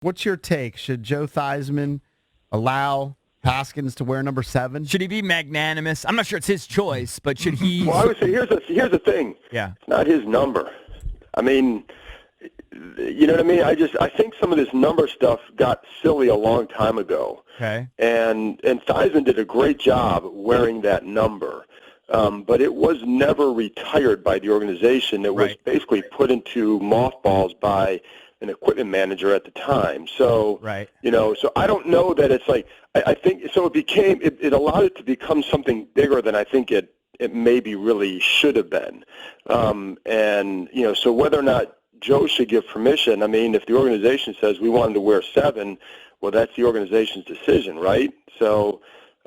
What's your take? Should Joe Theismann allow Haskins to wear number 7? Should he be magnanimous? I'm not sure it's his choice, but should he? Well, I would say here's the thing. Yeah. It's not his number. I mean, you know what I mean? I think some of this number stuff got silly a long time ago. Okay. And Theismann did a great job wearing that number. But it was never retired by the organization. It was basically put into mothballs by an equipment manager at the time. So, so I don't know that it's like, I think, so it allowed it to become something bigger than I think it maybe really should have been. So whether or not Joe should give permission, I mean, if the organization says we want him to wear 7, well, that's the organization's decision, right? So,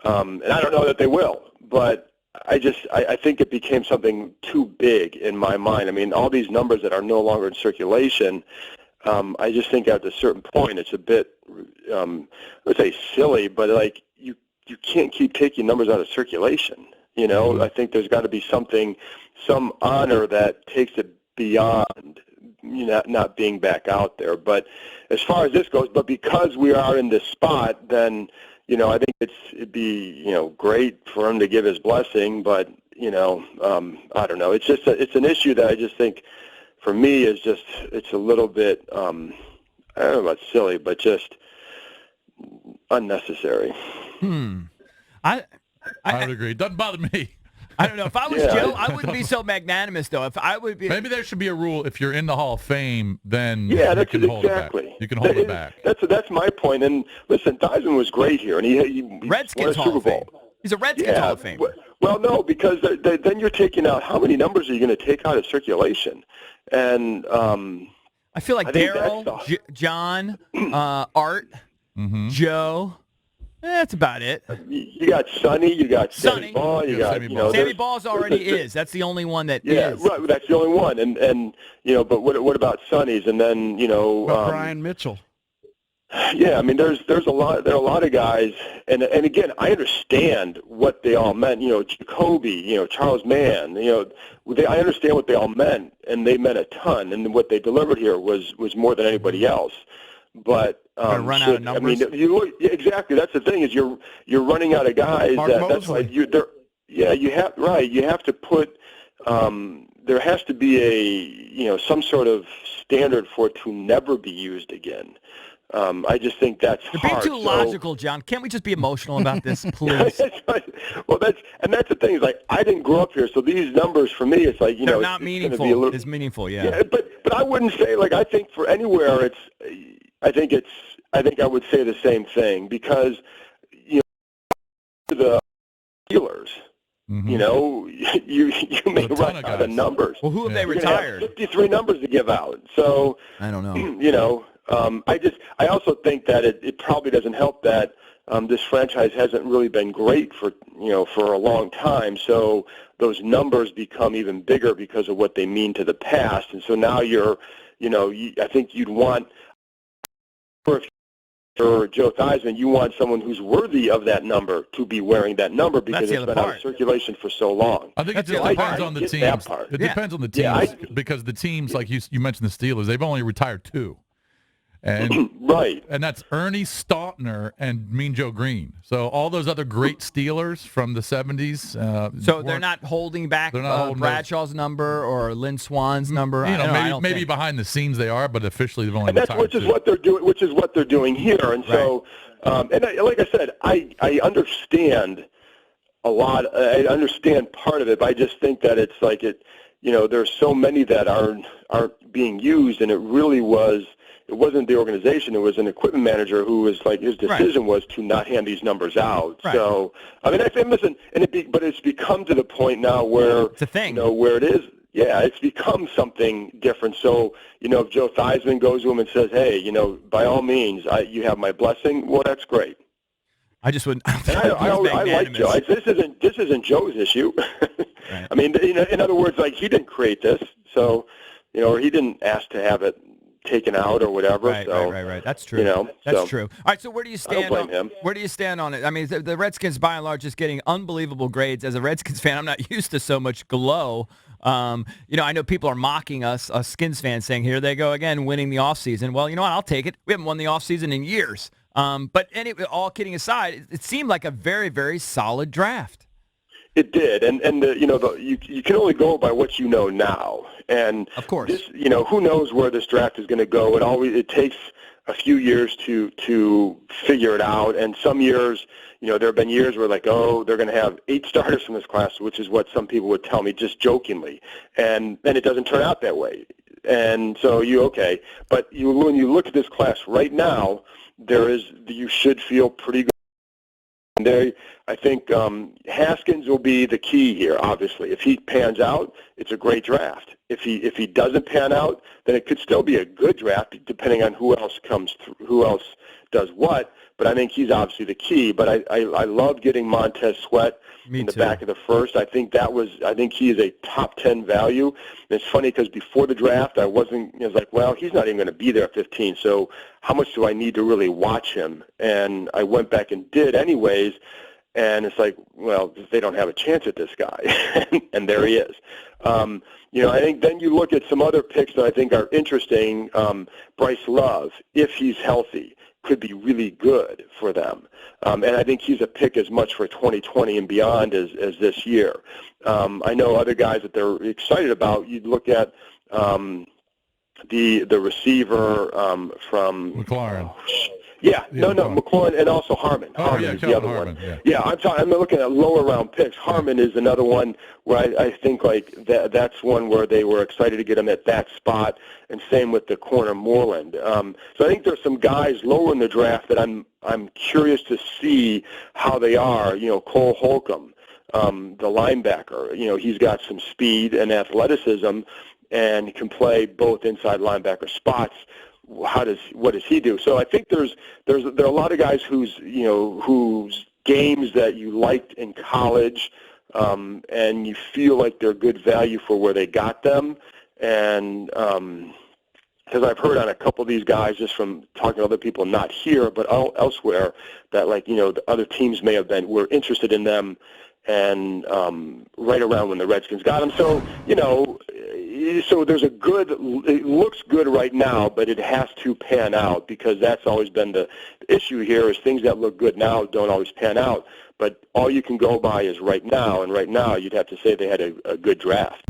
and I don't know that they will, but I think it became something too big in my mind. I mean, all these numbers that are no longer in circulation, I just think at a certain point it's a bit, let's say silly, but like you can't keep taking numbers out of circulation. You know, I think there's got to be some honor that takes it beyond not being back out there. But as far as this goes, but because we are in this spot, then I think it'd be great for him to give his blessing. But I don't know. It's just it's an issue that I just think for me is just it's a little bit I don't know about silly, but just unnecessary. I would agree. It doesn't bother me. I don't know. If I was Joe, I wouldn't be so magnanimous, though. If I would be, maybe there should be a rule: if you're in the Hall of Fame, then you can hold it back. You can hold it back. That's my point. And listen, Theismann was great here, and he Redskins won a Super Bowl. He's a Redskins Hall of Fame. Well, no, because then you're taking out how many numbers are you going to take out of circulation? And I feel like Daryl, John, Art, Joe. That's about it. You got Sonny, you got Sammy Ball, you got Sammy Ball's already is. That's the only one that is. Yeah, right. That's the only one. And but what about Sonny's? And then Brian Mitchell. Yeah, I mean, there are a lot of guys, and again, I understand what they all meant. Jacoby, Charles Mann, I understand what they all meant, and they meant a ton. And what they delivered here was more than anybody else. But run out of numbers. I mean, exactly. That's the thing is you're running out of guys. That's why you have to put. There has to be some sort of standard for it to never be used again. I just think that's You're hard. being too logical, John. Can't we just be emotional about this, please? Well, that's the thing. Is like I didn't grow up here, so these numbers for me, it's like they're not meaningful. It's meaningful, yeah. But I wouldn't say like I think for anywhere I think I would say the same thing because the Steelers. You may run out of numbers. Well, who have they retired? 53 numbers to give out. So I don't know. I also think that it probably doesn't help that this franchise hasn't really been great for a long time. So those numbers become even bigger because of what they mean to the past. And so now I think you'd want for Joe Theismann, you want someone who's worthy of that number to be wearing that number because it's been out of circulation for so long. I think it just depends on the teams. It depends on the teams because the teams, like you mentioned the Steelers, they've only retired 2. And and that's Ernie Stautner and Mean Joe Green. So all those other great Steelers from the 70s. So they're not holding back Bradshaw's number or Lynn Swann's number. Maybe behind the scenes they are, but officially they've only and that's retired which is what they're doing here. And so, like I said, I understand a lot. I understand part of it, but I just think that it's like there's so many that aren't being used, and it really was. It wasn't the organization. It was an equipment manager who was like his decision was to not hand these numbers out. Right. So I mean, I think listen, but it's become to the point now where it's a thing. Where it is. Yeah, it's become something different. So if Joe Theismann goes to him and says, "Hey, by all means, you have my blessing," well, that's great. I just wouldn't. I like Joe. This isn't Joe's issue. Right. I mean, in other words, like he didn't create this, so or he didn't ask to have it taken out or whatever. Right. That's true. That's true. All right, so where do you stand? I don't blame him. Where do you stand on it? I mean, the Redskins, by and large, just getting unbelievable grades. As a Redskins fan, I'm not used to so much glow I know people are mocking us Skins fans, saying, here they go again, winning the offseason. Well, you know what? I'll take it. We haven't won the offseason in years. But anyway, all kidding aside, it seemed like a very, very solid draft. It did, and you can only go by what you know now. And of course, this, who knows where this draft is going to go? It takes a few years to figure it out. And some years, there have been years where they're going to have 8 starters from this class, which is what some people would tell me just jokingly, and then it doesn't turn out that way. And so but when you look at this class right now, you should feel pretty good. And I think Haskins will be the key here. Obviously, if he pans out, it's a great draft. If he doesn't pan out, then it could still be a good draft, depending on who else comes through, who else does what. But I think he's obviously the key. But I love getting Montez Sweat in the back of the first. I think he is a top 10 value. And it's funny because before the draft, I was like, well, he's not even going to be there at 15. So how much do I need to really watch him? And I went back and did anyways. And it's like, well, they don't have a chance at this guy. And there he is. I think then you look at some other picks that I think are interesting. Bryce Love, if he's healthy, could be really good for them. And I think he's a pick as much for 2020 and beyond as this year. I know other guys that they're excited about. You'd look at the receiver from McLaurin. McLaurin and also Harmon. Harmon is the other Harmon, one. Yeah, I'm looking at lower round picks. Harmon is another one where I think that's one where they were excited to get him at that spot, and same with the corner Moreland. So I think there's some guys lower in the draft that I'm curious to see how they are. Cole Holcomb, the linebacker. He's got some speed and athleticism, and he can play both inside linebacker spots. What does he do? So I think there are a lot of guys whose games that you liked in college, and you feel like they're good value for where they got them, and because I've heard on a couple of these guys just from talking to other people, not here but elsewhere, that the other teams were interested in them, and right around when the Redskins got them. So so it looks good right now, but it has to pan out, because that's always been the issue here, is things that look good now don't always pan out. But all you can go by is right now, and right now you'd have to say they had a good draft.